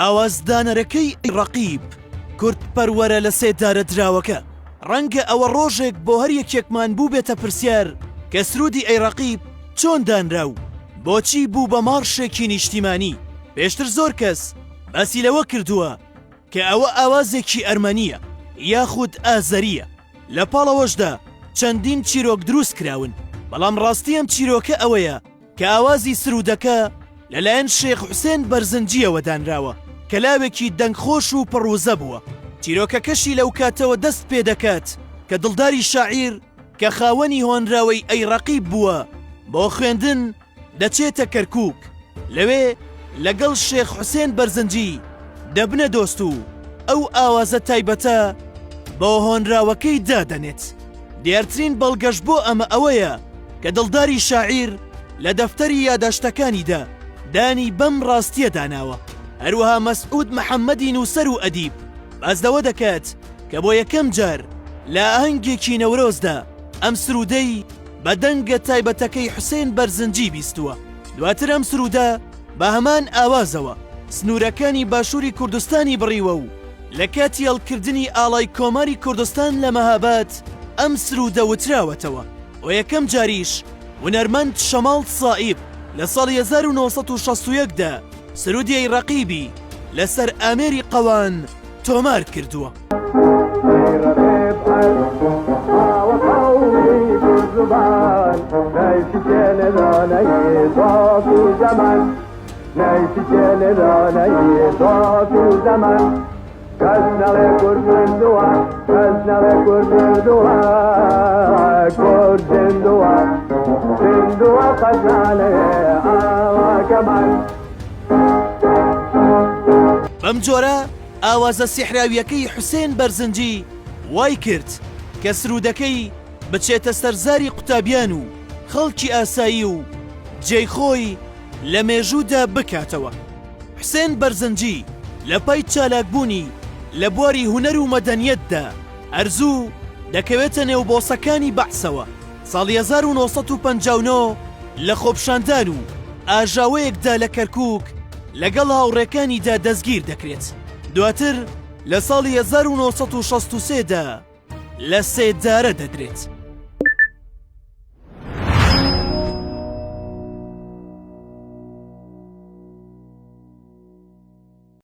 ئاوازدانەرەکەی ڕەقیب کورت پەروەرە لە سێدارە دراوەکە. ڕەنگە ئەوە ڕۆژێک بۆ هەر یەکێکمان بوو بێتە پرسیار کە سرودی ئەی ڕەقیب چۆن دانرا و بۆچی بوو بە مارشێکی نیشتیمانی. پێشتر زۆر کەس باسی لەوە کردووە کە ئەوە ئاوازێکی ئەرمەنیە یاخود ئازەریە. لە پاڵەوەشدا چەندین چیرۆک دروست کراون، بەڵام ڕاستی ئەم چیرۆکە ئەوەیە کە ئاوازی سرودەکە لەلایەن شێخ حوسێن بەرزنجیەوە دانراوە کە لاوێکی دەنگخۆش و پڕوزە بووە. چیرۆکەکەشی لەو کاتەوە دەست پێ دەکات کە دڵداری شاعیر کە خاوەنی هۆنراوەی ئەی ڕەقیب بووە بۆ خوێندن دەچێتە کەرکووک، لەوێ لەگەڵ شێخ حوسێن بەرزنجی دەبنە دۆست و ئەو ئاوازە تایبەتە بۆ هۆنراوەکەی دادەنێت. دیارترین بەڵگەش بۆ ئەمە ئەوەیە کە دڵداری شاعیر لە دەفتەری یاداشتەکانیدا دانی بەم ڕاستیە داناوە. هەروەها مەسعود محەممەدی نووسەر و ئەدیب بازدەوە دەکات کە بۆ یەکەم جار لە ئاهەنگێکی نەورۆزدا ئەم سرودەی بە دەنگە تایبەتەکەی حوسێن بەرزنجی بیستووە. دواتر ئەم سرودە بە هەمان ئاوازەوە سنوورەکانی باشووری کوردستانی بڕیوە و لە کاتی هەڵکردنی ئاڵای کۆماری کوردستان لە مەهاباد ئەم سرودە وتراوەتەوە و یەکەم جاریش هونەرمەند شەماڵ سائیب لە ساڵی 1961دا سرودی ئەی ڕەقیبی لەسەر ئامێری قەوان تۆمار کردووە. بەم جۆرە ئاوازە سیحراویەکەی حوسێن بەرزنجی وای کرد کە سرودەکەی بچێتە سەرزاری قوتابیان و خەڵکی ئاسایی و جێی خۆی لە مێژوودا بکاتەوە. حوسێن بەرزنجی لە پای چالاکبوونی لە بواری هونەر و مەدەنیەتدا ئەرزوو دەکەوێتە نێوبۆسەکانی بەعسەوە. ساڵی 1959 لە خۆپشاندان و ئاژاوەیەکدا لە کەرکووک لەگەڵ هاوڕێکانیدا دەستگیر دەکرێت. دواتر لە ساڵی 1963دا لە سێدارە دەدرێت.